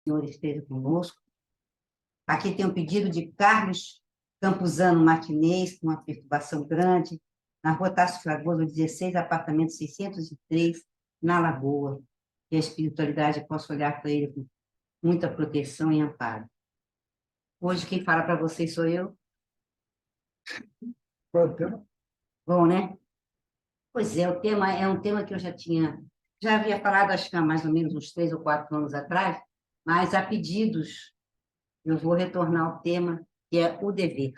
O Senhor esteja conosco. Aqui tem um pedido de Carlos Campuzano Martinez, com uma perturbação grande, na Rua Tasso Fragoso, 16, apartamento 603, na Lagoa. Que a espiritualidade possa olhar para ele com muita proteção e amparo. Hoje, quem fala para vocês sou eu. Qual é o tema? Bom, né? Pois é, o tema é um tema que eu já havia falado, acho que há mais ou menos uns 3 ou 4 anos atrás, mas a pedidos eu vou retornar ao tema, que é o dever.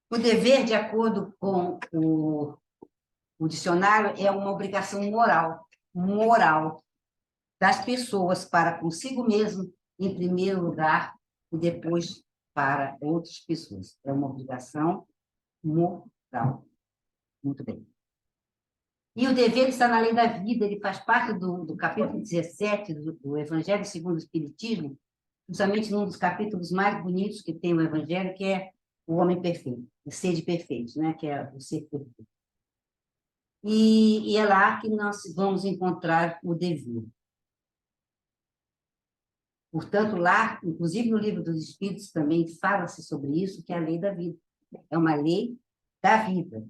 O dever, de acordo com o dicionário, é uma obrigação moral das pessoas para consigo mesmo, em primeiro lugar, e depois para outras pessoas. É uma obrigação moral. Muito bem. E o dever está na lei da vida, ele faz parte do capítulo 17 do Evangelho segundo o Espiritismo, justamente num dos capítulos mais bonitos que tem o Evangelho, que é o homem perfeito, o ser de perfeito, né? Que é o ser perfeito. E é lá que nós vamos encontrar o dever. Portanto, lá, inclusive no Livro dos Espíritos, também fala-se sobre isso, que é a lei da vida. É uma lei da vida.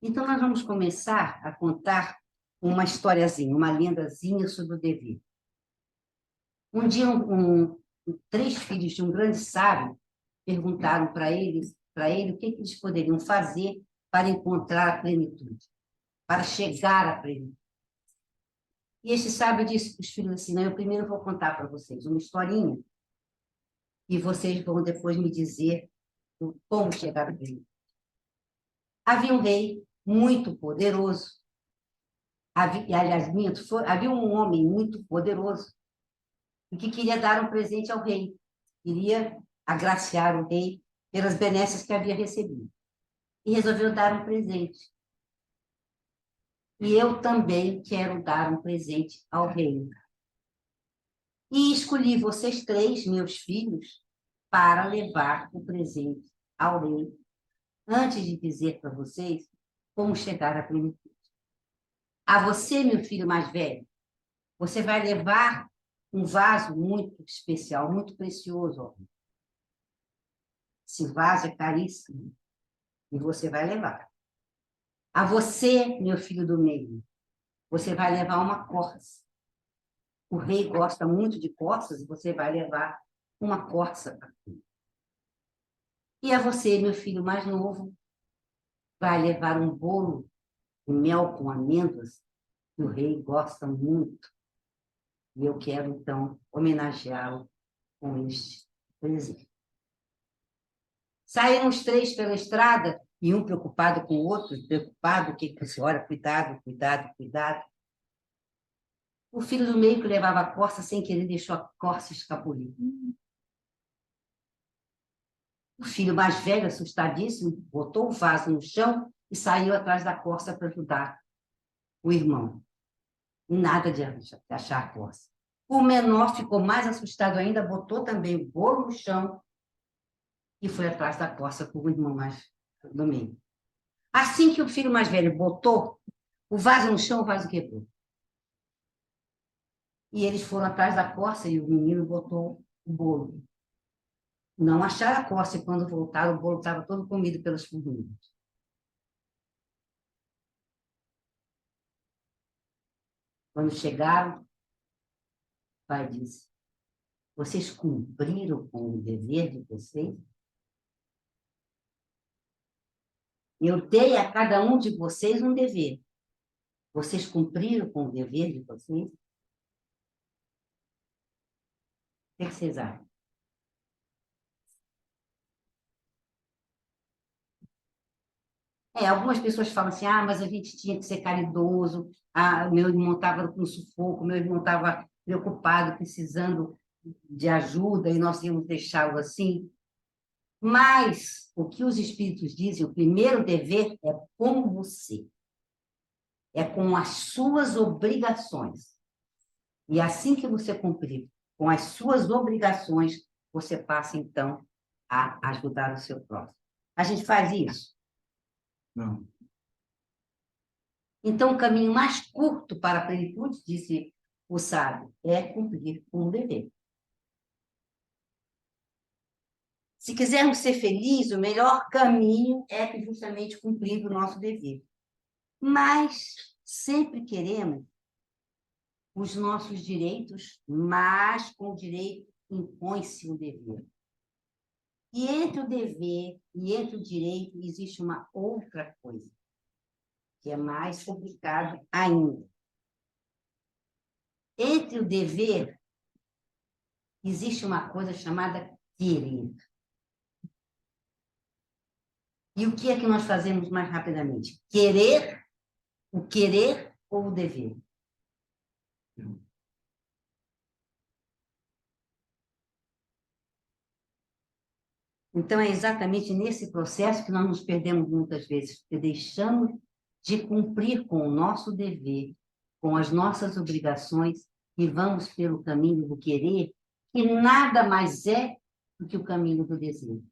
Então, nós vamos começar a contar uma historiazinha, uma lendazinha sobre o dever. Um dia, 3 filhos de um grande sábio perguntaram para ele o que eles poderiam fazer para encontrar a plenitude, para chegar à plenitude. E esse sábio disse para os filhos assim: não, eu primeiro vou contar para vocês uma historinha e vocês vão depois me dizer como chegar à plenitude. Havia um rei muito poderoso. Havia um homem muito poderoso e que queria dar um presente ao rei. Queria agraciar o rei pelas benesses que havia recebido. E resolveu dar um presente. E eu também quero dar um presente ao rei. E escolhi vocês 3, meus filhos, para levar o presente ao rei, antes de dizer para vocês como chegar à plenitude. A você, meu filho mais velho, você vai levar um vaso muito especial, muito precioso ao rei. Esse vaso é caríssimo e você vai levar. A você, meu filho do meio, você vai levar uma corça. O rei gosta muito de corças e você vai levar uma corça para ele. E a você, meu filho mais novo, vai levar um bolo de mel com amêndoas que o rei gosta muito. E eu quero, então, homenageá-lo com este presente. Saíram os 3 pela estrada, e um preocupado com o outro, preocupado, que você olha, cuidado, cuidado, cuidado. O filho do meio que levava a corça, sem querer, deixou a corça escapulir. O filho mais velho, assustadíssimo, botou o vaso no chão e saiu atrás da corça para ajudar o irmão. Nada de achar a corça. O menor ficou mais assustado ainda, botou também o bolo no chão e foi atrás da corça com o irmão mais do meio. Assim que o filho mais velho botou o vaso no chão, o vaso quebrou. E eles foram atrás da corça e o menino botou o bolo. Não acharam a corça e quando voltaram, o bolo estava todo comido pelas formigas. Quando chegaram, o pai disse: vocês cumpriram com o dever de vocês? Eu dei a cada um de vocês um dever. Vocês cumpriram com o dever de vocês? O que vocês acham? Algumas pessoas falam assim: mas a gente tinha que ser caridoso, meu irmão estava com sufoco, meu irmão estava preocupado, precisando de ajuda, e nós íamos deixá-lo assim. Mas o que os espíritos dizem, o primeiro dever é com você. É com as suas obrigações. E assim que você cumprir com as suas obrigações, você passa, então, a ajudar o seu próximo. A gente faz isso? Não. Então, o caminho mais curto para a plenitude, disse o sábio, é cumprir com o dever. Se quisermos ser felizes, o melhor caminho é justamente cumprir o nosso dever. Mas sempre queremos os nossos direitos, mas com o direito impõe-se o dever. E entre o dever e entre o direito existe uma outra coisa, que é mais complicado ainda. Entre o dever existe uma coisa chamada querer. E o que é que nós fazemos mais rapidamente? O querer ou o dever? Então, é exatamente nesse processo que nós nos perdemos muitas vezes, porque deixamos de cumprir com o nosso dever, com as nossas obrigações, e vamos pelo caminho do querer, que nada mais é do que o caminho do desejo.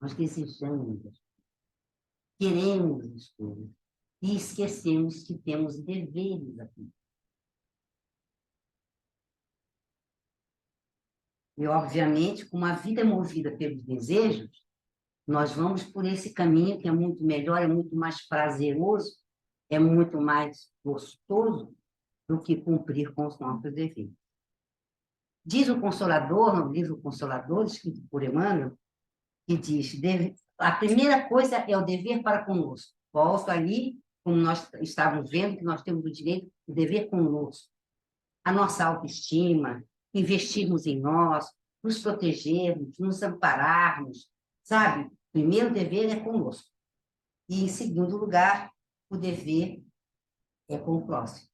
Nós desejamos, queremos as coisas, e esquecemos que temos deveres aqui. E, obviamente, com uma vida movida pelos desejos, nós vamos por esse caminho que é muito melhor, é muito mais prazeroso, é muito mais gostoso do que cumprir com os nossos deveres. Diz o Consolador, no livro Consolador, escrito por Emmanuel, que diz, a primeira coisa é o dever para conosco. Volto ali, como nós estávamos vendo, que nós temos o direito de dever conosco. A nossa autoestima, investirmos em nós, nos protegermos, nos ampararmos, sabe? O primeiro dever é conosco. E, em segundo lugar, o dever é com o próximo.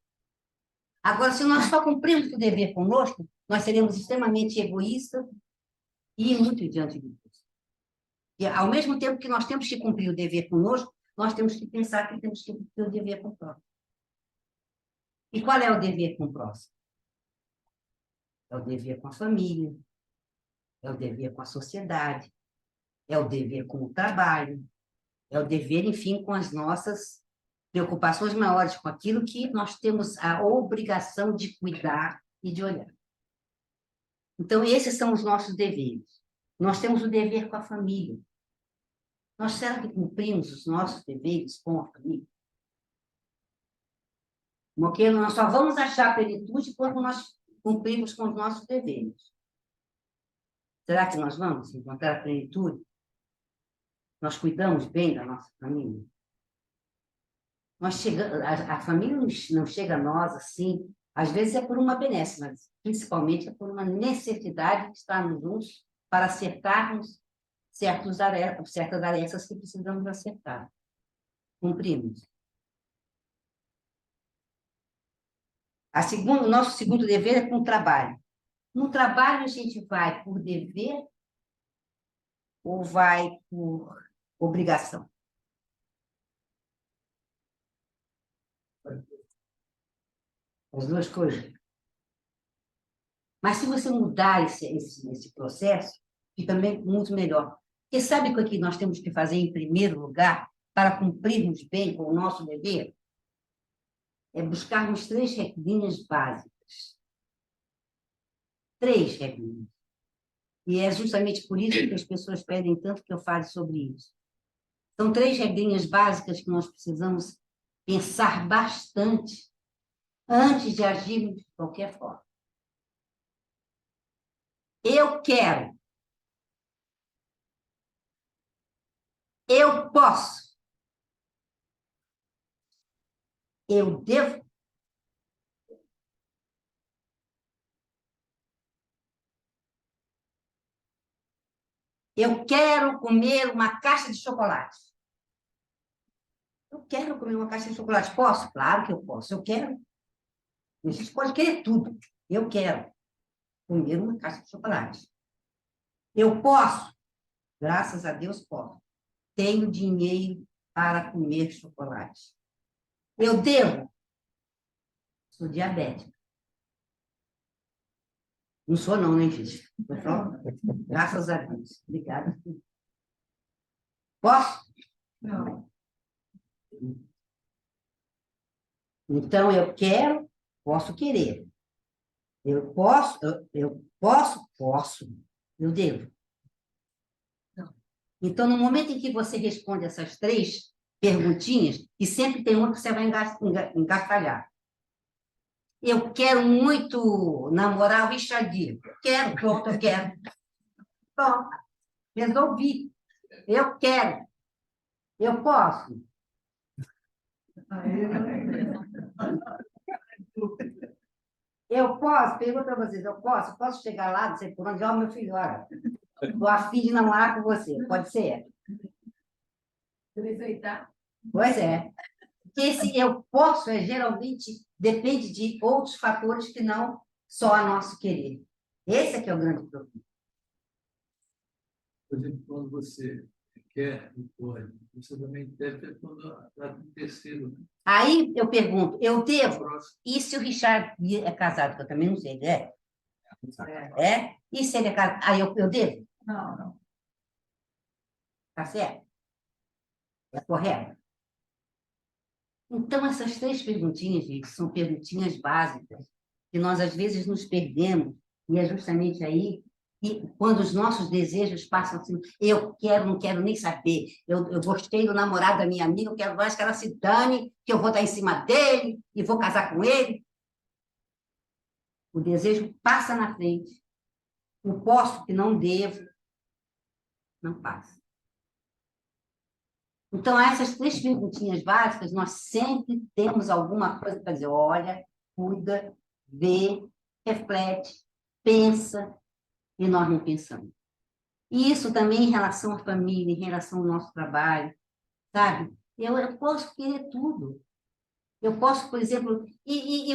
Agora, se nós só cumprimos o dever conosco, nós seremos extremamente egoístas e muito diante de Deus. E, ao mesmo tempo que nós temos que cumprir o dever conosco, nós temos que pensar que temos que cumprir o dever com o próximo. E qual é o dever com o próximo? É o dever com a família, é o dever com a sociedade, é o dever com o trabalho, é o dever, enfim, com as nossas preocupações maiores, com aquilo que nós temos a obrigação de cuidar e de olhar. Então, esses são os nossos deveres. Nós temos o dever com a família. Nós será que cumprimos os nossos deveres com a família? Porque nós só vamos achar plenitude quando nós cumprimos com os nossos deveres. Será que nós vamos encontrar a plenitude? Nós cuidamos bem da nossa família? A família não chega a nós assim, às vezes é por uma benesse, mas principalmente é por uma necessidade de estarmos juntos para acertarmos certas tarefas que precisamos acertar. Cumprimos. O nosso segundo dever é com o trabalho. No trabalho, a gente vai por dever ou vai por obrigação? As duas coisas. Mas se você mudar esse processo, fica muito melhor. Porque sabe o que nós temos que fazer em primeiro lugar para cumprirmos bem com o nosso dever? É buscarmos 3 regrinhas básicas. 3 regrinhas. E é justamente por isso que as pessoas pedem tanto que eu fale sobre isso. São 3 regrinhas básicas que nós precisamos pensar bastante antes de agirmos de qualquer forma. Eu quero. Eu posso. Eu devo. Eu quero comer uma caixa de chocolate. Eu quero comer uma caixa de chocolate. Posso? Claro que eu posso. Eu quero. A gente pode querer tudo. Eu quero comer uma caixa de chocolate. Eu posso. Graças a Deus, posso. Tenho dinheiro para comer chocolate. Eu devo. Sou diabética. Não sou não, né, gente? Graças a Deus. Obrigada. Posso? Não. Então, eu quero, posso querer. Eu posso, posso. Eu devo. Então, no momento em que você responde essas três perguntinhas, e sempre tem uma que você vai engatilhar. Eu quero muito namorar o Richard Gere. Quero, pronto, eu quero. Pronto, resolvi. Eu quero. Eu posso. Eu posso, pergunto para vocês, eu posso? Posso chegar lá, não sei por onde, ó, meu filho, olha, estou a fim de namorar com você, pode ser? Aceitar? Pois é. Porque esse eu posso, geralmente, depende de outros fatores que não só a nosso querer. Esse é que é o grande problema. Por exemplo, quando você quer e pode, você também deve ter quando trata de terceiro. Né? Aí eu pergunto, eu devo? E se o Richard é casado, que eu também não sei, ele é? É? E se ele é casado? Aí eu devo? Não, não. Tá certo? É correto? Então, essas três perguntinhas, gente, são perguntinhas básicas, que nós às vezes nos perdemos, e é justamente aí que, quando os nossos desejos passam assim, eu quero, não quero nem saber, eu gostei do namorado da minha amiga, eu quero mais que ela se dane, que eu vou estar em cima dele e vou casar com ele. O desejo passa na frente, o posso que não devo, não passa. Então, essas três perguntinhas básicas, nós sempre temos alguma coisa para dizer, olha, cuida, vê, reflete, pensa, e nós não pensamos. E isso também em relação à família, em relação ao nosso trabalho, sabe? Eu posso querer tudo. Eu posso, por exemplo, e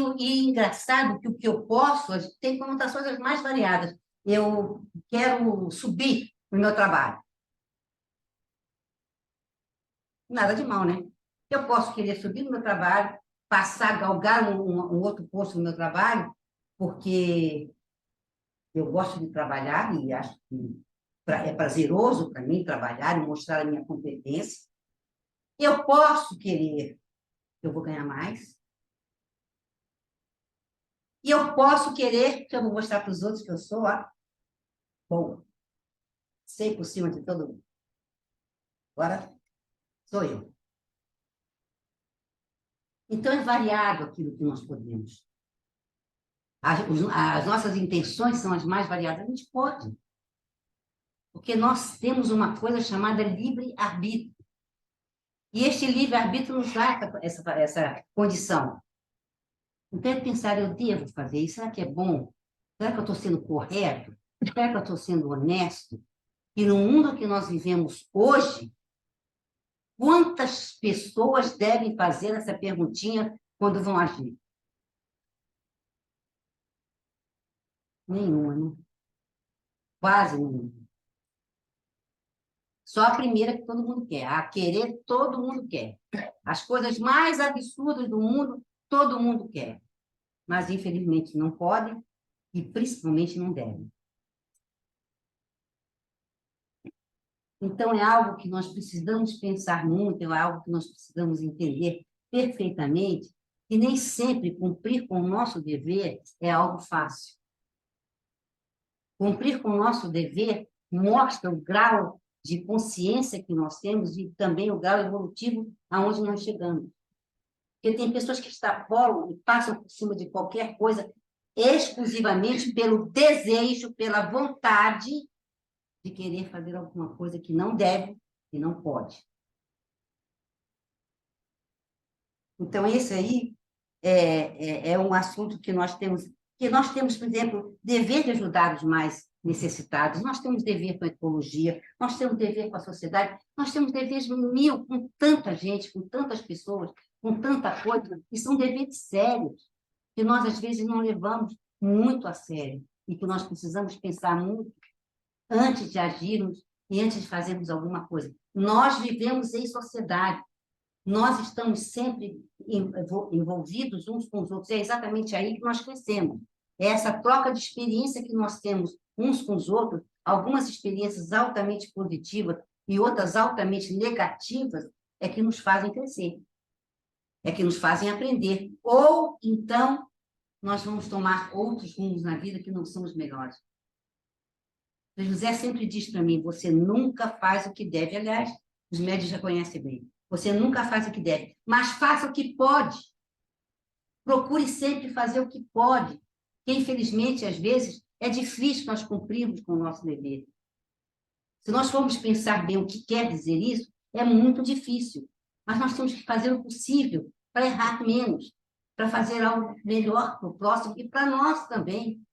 engraçado que o que eu posso tem conotações as mais variadas. Eu quero subir no meu trabalho. Nada de mal, né? Eu posso querer subir no meu trabalho, passar, galgar um outro posto no meu trabalho, porque eu gosto de trabalhar e acho que é prazeroso para mim trabalhar e mostrar a minha competência. Eu posso querer, eu vou ganhar mais. E eu posso querer, que eu vou mostrar para os outros que eu sou, ó, boa. Sei por cima de todo mundo. Agora sou eu. Então é variado aquilo que nós podemos. As nossas intenções são as mais variadas. A gente pode. Porque nós temos uma coisa chamada livre-arbítrio. E este livre-arbítrio nos dá essa condição. Então, é pensar, eu devo fazer isso? Será que é bom? Será que eu estou sendo correto? Será que eu estou sendo honesto? E no mundo que nós vivemos hoje, quantas pessoas devem fazer essa perguntinha quando vão agir? Nenhuma, né? Quase nenhuma. Só a primeira que todo mundo quer. A querer, todo mundo quer. As coisas mais absurdas do mundo, todo mundo quer. Mas, infelizmente, não pode e, principalmente, não deve. Então, é algo que nós precisamos pensar muito, é algo que nós precisamos entender perfeitamente, e nem sempre cumprir com o nosso dever é algo fácil. Cumprir com o nosso dever mostra o grau de consciência que nós temos e também o grau evolutivo aonde nós chegamos. Porque tem pessoas que extrapolam e passam por cima de qualquer coisa exclusivamente pelo desejo, pela vontade de querer fazer alguma coisa que não deve e não pode. Então, esse aí é um assunto que nós temos, por exemplo, dever de ajudar os mais necessitados, nós temos dever com a ecologia, nós temos dever com a sociedade, nós temos deveres mil com tanta gente, com tantas pessoas, com tanta coisa, e são deveres sérios, que nós, às vezes, não levamos muito a sério, e que nós precisamos pensar muito antes de agirmos e antes de fazermos alguma coisa. Nós vivemos em sociedade, nós estamos sempre envolvidos uns com os outros, é exatamente aí que nós crescemos. É essa troca de experiência que nós temos uns com os outros, algumas experiências altamente positivas e outras altamente negativas, é que nos fazem crescer. é que nos fazem aprender. Ou, então, nós vamos tomar outros rumos na vida que não são os melhores. O José sempre diz para mim, você nunca faz o que deve. Aliás, os médicos já conhecem bem. Você nunca faz o que deve, mas faça o que pode. Procure sempre fazer o que pode. Que, infelizmente, às vezes, é difícil nós cumprirmos com o nosso dever. Se nós formos pensar bem o que quer dizer isso, é muito difícil. Mas nós temos que fazer o possível para errar menos, para fazer algo melhor para o próximo e para nós também.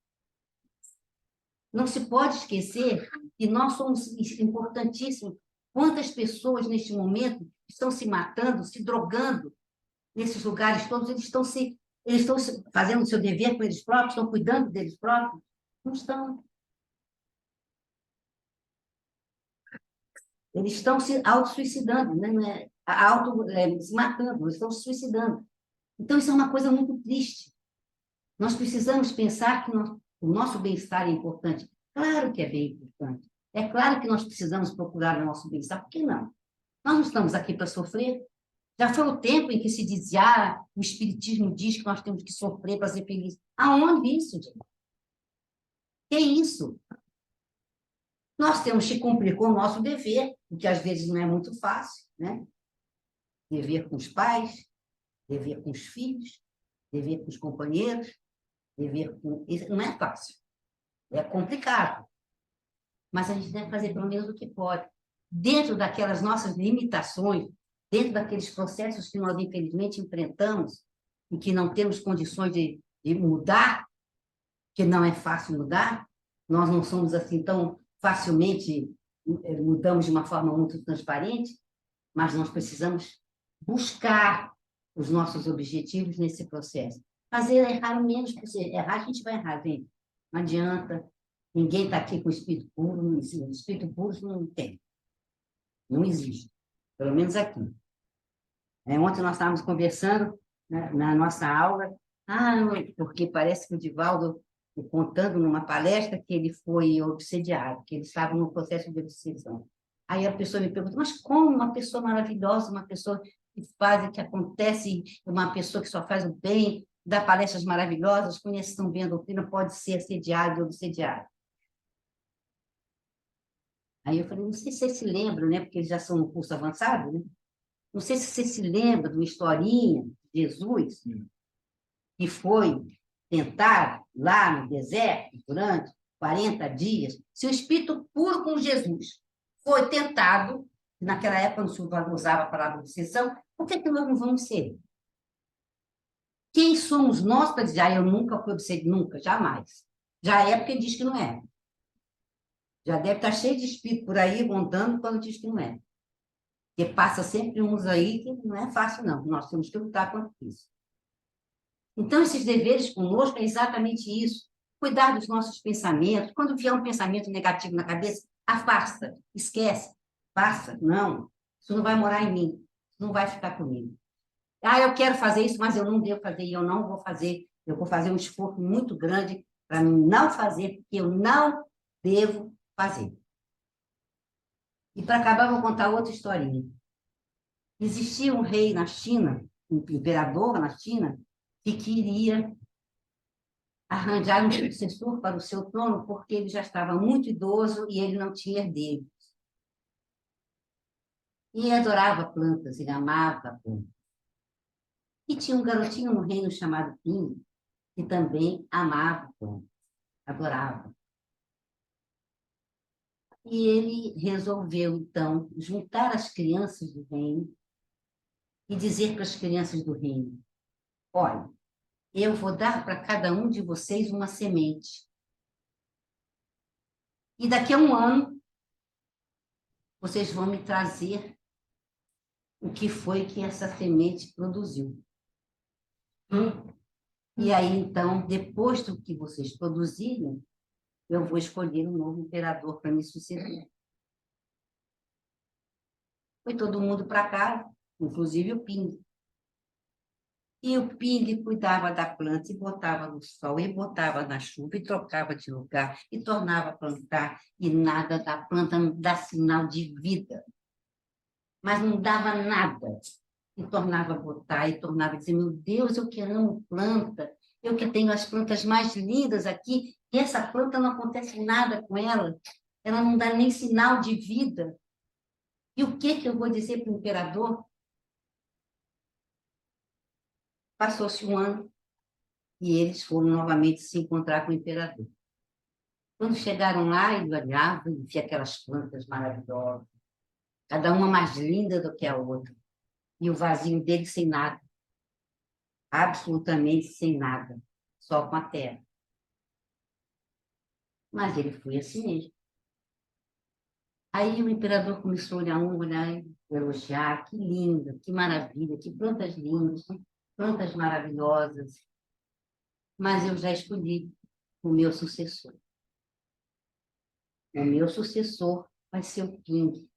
Não se pode esquecer que nós somos importantíssimos. Quantas pessoas, neste momento, estão se matando, se drogando nesses lugares todos? Eles estão fazendo o seu dever com eles próprios, estão cuidando deles próprios? Não estão. Eles estão se auto-suicidando, né? Se matando, eles estão se suicidando. Então, isso é uma coisa muito triste. Nós precisamos pensar que o nosso bem-estar é importante. Claro que é bem importante. É claro que nós precisamos procurar o nosso bem-estar. Por que não? Nós não estamos aqui para sofrer. Já foi o tempo em que se dizia, o Espiritismo diz que nós temos que sofrer para ser felizes. Aonde isso, gente? Que é isso? Nós temos que cumprir com o nosso dever, o que às vezes não é muito fácil, né? Dever com os pais, dever com os filhos, dever com os companheiros, dever com... Isso não é fácil. É complicado. Mas a gente deve fazer pelo menos o que pode. Dentro daquelas nossas limitações, dentro daqueles processos que nós, infelizmente, enfrentamos e que não temos condições de mudar, que não é fácil mudar, nós não somos assim tão facilmente, mudamos de uma forma muito transparente, mas nós precisamos buscar os nossos objetivos nesse processo. Fazer errar o menos possível. Errar, a gente vai errar, gente. Não adianta. Ninguém está aqui com espírito puro, não existe. Espírito puro não tem. Não existe. Pelo menos aqui. Ontem nós estávamos conversando, né, na nossa aula, porque parece que o Divaldo, contando numa palestra, que ele foi obsediado, que ele estava no processo de obsessão. Aí a pessoa me pergunta, mas como uma pessoa maravilhosa, uma pessoa que faz o que acontece, uma pessoa que só faz o bem, dá palestras maravilhosas, conhece tão bem a doutrina, pode ser assediado e obsediado? Aí eu falei, não sei se você se lembra, né, porque eles já são no curso avançado, né? Não sei se você se lembra de uma historinha de Jesus, que foi tentar lá no deserto durante 40 dias, se o espírito puro com Jesus foi tentado, naquela época não se usava a palavra obsessão, por que nós não vamos ser? Quem somos nós para dizer, eu nunca fui obsediado, nunca, jamais. Já é porque diz que não é. Já deve estar cheio de espírito por aí rondando quando diz que não é. Porque passa sempre uns aí que não é fácil, não. Nós temos que lutar contra isso. Então, esses deveres conosco é exatamente isso. Cuidar dos nossos pensamentos. Quando vier um pensamento negativo na cabeça, afasta, esquece, passa. Não, isso não vai morar em mim, isso não vai ficar comigo. Eu quero fazer isso, mas eu não devo fazer, e eu não vou fazer. Eu vou fazer um esforço muito grande para não fazer, porque eu não devo fazer. E para acabar, eu vou contar outra historinha. Existia um rei na China, um imperador na China, que queria arranjar um sucessor para o seu trono, porque ele já estava muito idoso e ele não tinha herdeiros. E ele adorava plantas, ele amava plantas. E tinha um garotinho no reino chamado Ping, que também amava plantas, adorava. E ele resolveu, então, juntar as crianças do reino e dizer para as crianças do reino, olha, eu vou dar para cada um de vocês uma semente. E daqui a um ano, vocês vão me trazer o que foi que essa semente produziu. E aí, então, depois do que vocês produzirem, eu vou escolher um novo imperador para me suceder. Foi todo mundo para casa, inclusive o Ping. E o Ping cuidava da planta e botava no sol, e botava na chuva, e trocava de lugar, e tornava a plantar, e nada da planta não dá sinal de vida. Mas não dava nada. e tornava a botar, e tornava a dizer, meu Deus, eu que amo planta, eu que tenho as plantas mais lindas aqui, e essa planta não acontece nada com ela não dá nem sinal de vida. E o que eu vou dizer para o imperador? Passou-se um ano e eles foram novamente se encontrar com o imperador. Quando chegaram lá, ele olhava e via aquelas plantas maravilhosas, cada uma mais linda do que a outra, e o vazio dele sem nada, absolutamente sem nada, só com a terra. Mas ele foi assim mesmo. Aí o imperador começou a olhar e elogiar, que linda, que maravilha, que plantas lindas, plantas maravilhosas. Mas eu já escolhi o meu sucessor. O meu sucessor vai ser o King.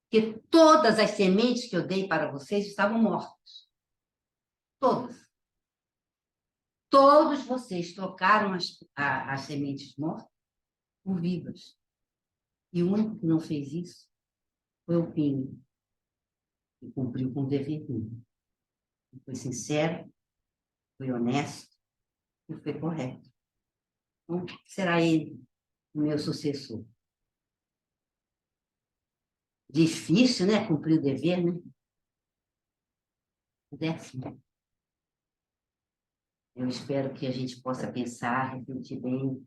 Porque todas as sementes que eu dei para vocês estavam mortas. Todas. Todos vocês trocaram as sementes mortas por vivas. E o único que não fez isso foi o Pinho, que cumpriu com o dever dele. Foi sincero, foi honesto e foi correto. Então, será ele o meu sucessor. Difícil, né? Cumprir o dever, né? Décimo. Eu espero que a gente possa pensar, refletir bem.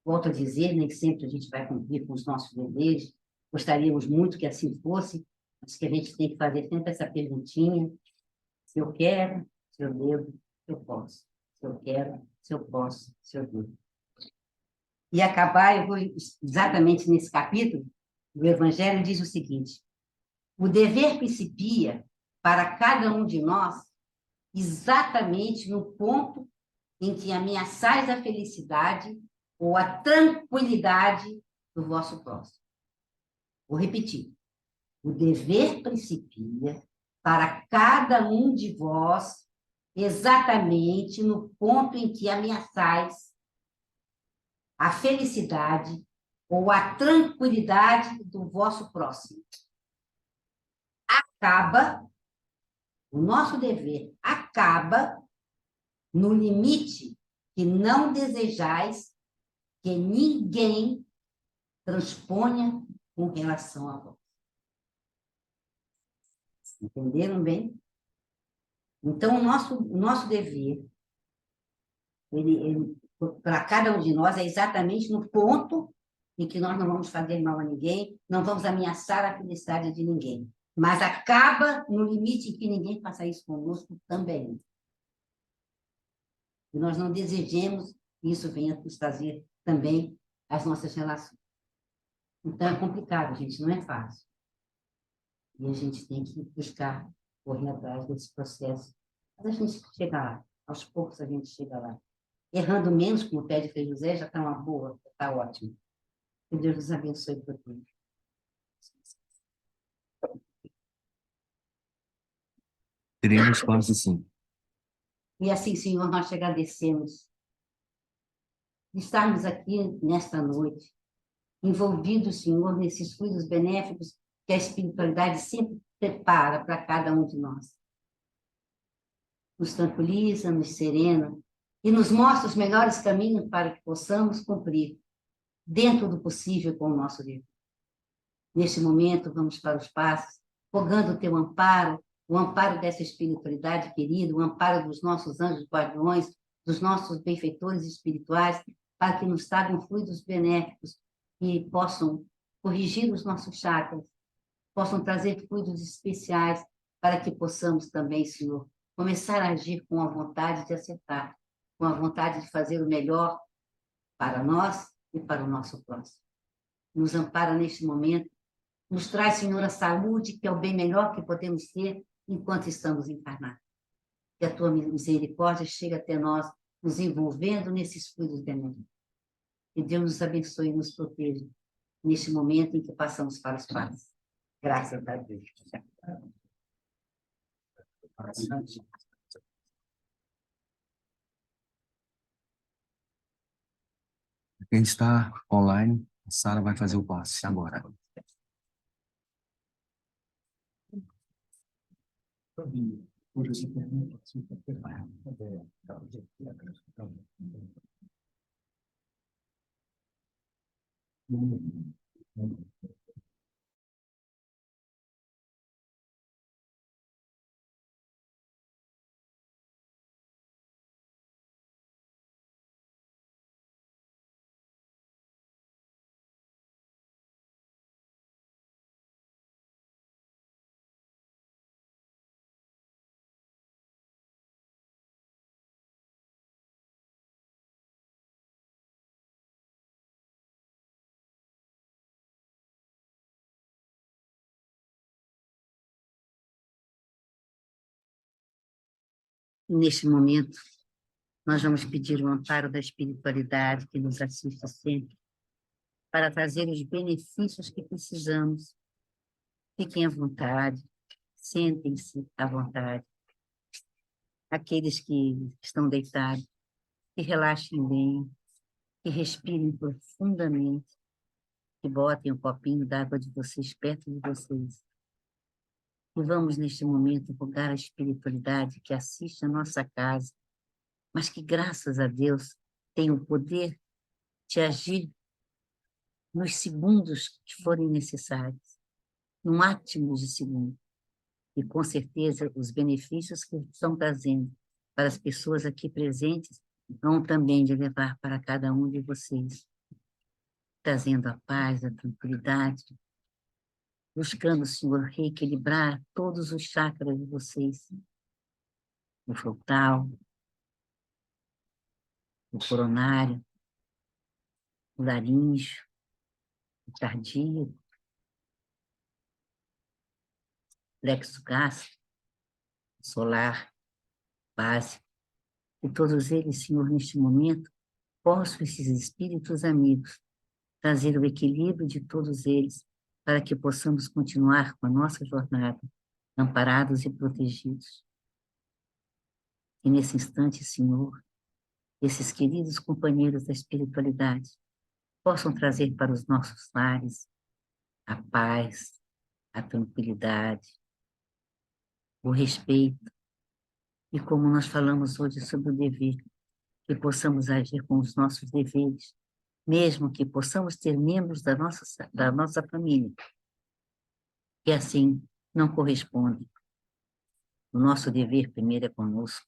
Volto a dizer, nem sempre a gente vai cumprir com os nossos deveres. Gostaríamos muito que assim fosse, mas que a gente tem que fazer sempre essa perguntinha: se eu quero, se eu devo, se eu posso. Se eu quero, se eu posso, se eu devo. E acabar, eu vou exatamente nesse capítulo, o Evangelho diz o seguinte: o dever principia para cada um de nós exatamente no ponto em que ameaçais a felicidade ou a tranquilidade do vosso próximo. Vou repetir. O dever principia para cada um de vós exatamente no ponto em que ameaçais a felicidade ou a tranquilidade do vosso próximo. O nosso dever acaba no limite que não desejais que ninguém transponha com relação a vós. Entenderam bem? Então, o nosso dever, para cada um de nós, é exatamente no ponto em que nós não vamos fazer mal a ninguém, não vamos ameaçar a felicidade de ninguém. Mas acaba no limite em que ninguém faça isso conosco também. E nós não desejemos que isso venha nos trazer também as nossas relações. Então, é complicado, gente, não é fácil. E a gente tem que buscar, correr atrás desse processo. Mas a gente chega lá, aos poucos a gente chega lá. Errando menos, como pede Frei José, já está uma boa, está ótimo. Que Deus nos abençoe por tudo. Teremos quase sim. E assim, Senhor, nós te agradecemos de estarmos aqui nesta noite, envolvidos, Senhor, nesses fluidos benéficos que a espiritualidade sempre prepara para cada um de nós. Nos tranquiliza, nos serena e nos mostra os melhores caminhos para que possamos cumprir, dentro do possível, com o nosso dever. Neste momento, vamos para os passos, rogando o teu amparo, o amparo dessa espiritualidade querida, o amparo dos nossos anjos guardiões, dos nossos benfeitores espirituais, para que nos tragam fluidos benéficos que possam corrigir os nossos chakras, possam trazer fluidos especiais para que possamos também, Senhor, começar a agir com a vontade de acertar, com a vontade de fazer o melhor para nós e para o nosso próximo. Nos ampara neste momento, nos traz, Senhor, a saúde, que é o bem melhor que podemos ter enquanto estamos encarnados. Que a tua misericórdia chegue até nós, nos envolvendo nesses fluidos benéficos. Que Deus nos abençoe e nos proteja neste momento em que passamos para os pais. Graças a Deus. Quem está online, a Sara vai fazer o passe agora. Neste momento, nós vamos pedir o amparo da espiritualidade que nos assiste sempre, para trazer os benefícios que precisamos. Fiquem à vontade, sentem-se à vontade. Aqueles que estão deitados, que relaxem bem, que respirem profundamente, que botem um copinho d'água de vocês perto de vocês. E vamos, neste momento, invocar a espiritualidade que assiste a nossa casa, mas que, graças a Deus, tem o poder de agir nos segundos que forem necessários, num átimo de segundo. E, com certeza, os benefícios que estão trazendo para as pessoas aqui presentes vão também de levar para cada um de vocês, trazendo a paz, a tranquilidade, buscando, Senhor, reequilibrar todos os chakras de vocês, o frontal, o coronário, o laríngeo, o cardíaco, plexo gástrico, solar, básico. E todos eles, Senhor, neste momento, possam esses espíritos amigos trazer o equilíbrio de todos eles para que possamos continuar com a nossa jornada, amparados e protegidos. E nesse instante, Senhor, esses queridos companheiros da espiritualidade possam trazer para os nossos lares a paz, a tranquilidade, o respeito, e como nós falamos hoje sobre o dever, que possamos agir com os nossos deveres, mesmo que possamos ter membros da nossa família, que assim não correspondem. O nosso dever primeiro é conosco.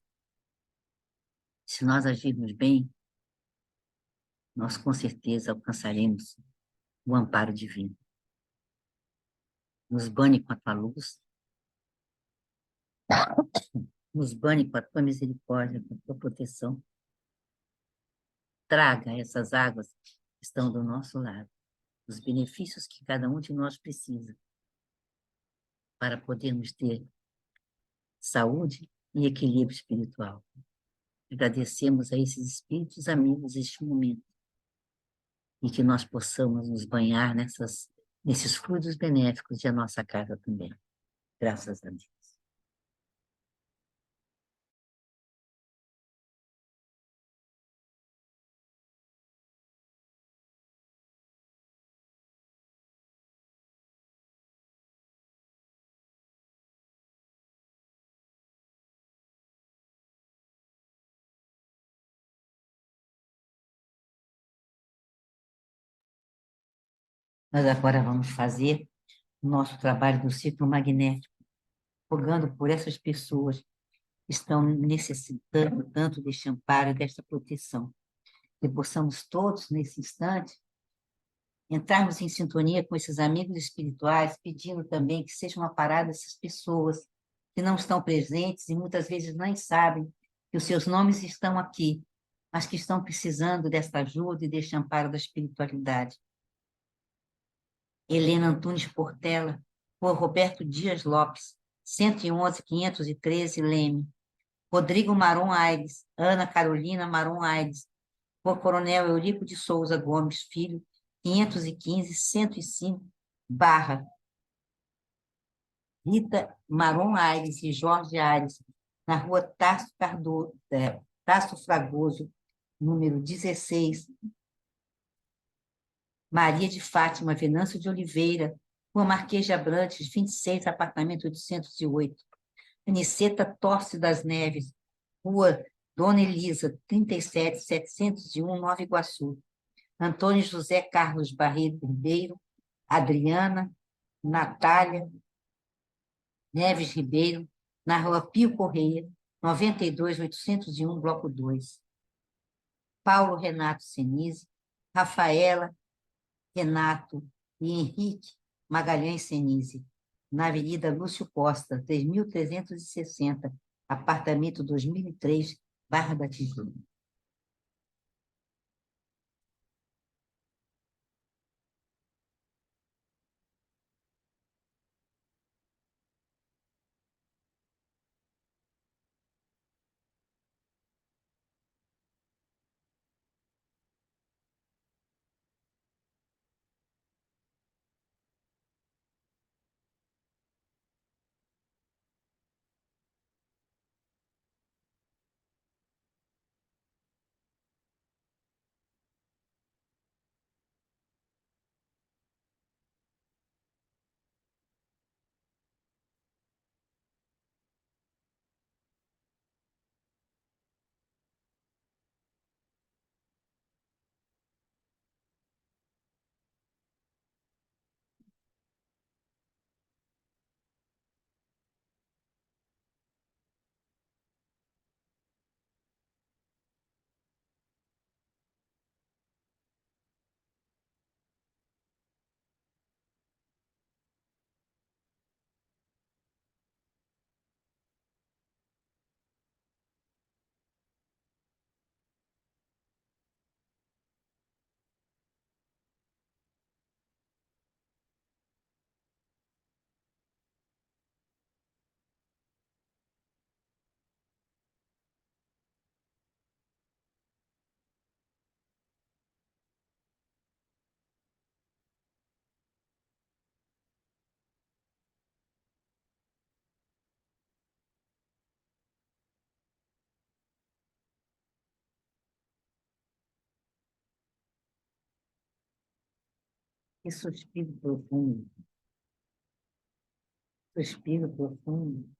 Se nós agirmos bem, nós com certeza alcançaremos o amparo divino. Nos bane com a tua luz, nos bane com a tua misericórdia, com a tua proteção. Traga essas águas que estão do nosso lado, os benefícios que cada um de nós precisa, para podermos ter saúde e equilíbrio espiritual. Agradecemos a esses espíritos amigos neste momento, e que nós possamos nos banhar nesses fluidos benéficos de a nossa casa também. Graças a Deus. Nós agora vamos fazer o nosso trabalho do ciclo magnético, rogando por essas pessoas que estão necessitando tanto deste amparo e desta proteção. Que possamos todos, nesse instante, entrarmos em sintonia com esses amigos espirituais, pedindo também que sejam amparadas essas pessoas que não estão presentes e muitas vezes nem sabem que os seus nomes estão aqui, mas que estão precisando desta ajuda e deste amparo da espiritualidade. Helena Antunes Portela, por Roberto Dias Lopes, 111.513, Leme. Rodrigo Maron Aires, Ana Carolina Maron Aires, por Coronel Eurico de Souza Gomes Filho, 515.105, Barra. Rita Maron Aires e Jorge Aires, na rua Tasso Fragoso, número 16, Maria de Fátima Venâncio de Oliveira, Rua Marquês de Abrantes, 26, apartamento 808. Aniceta Torce das Neves, Rua Dona Elisa, 37.701, Nova Iguaçu. Antônio José Carlos Barreto Ribeiro, Adriana, Natália Neves Ribeiro, na Rua Pio Correia, 92.801, Bloco 2. Paulo Renato Senise, Rafaela Renato e Henrique Magalhães Senise, na Avenida Lúcio Costa, 3.360, apartamento 2003, Barra da Tijuca. Que suspiro profundo, suspiro profundo.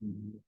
Uhum.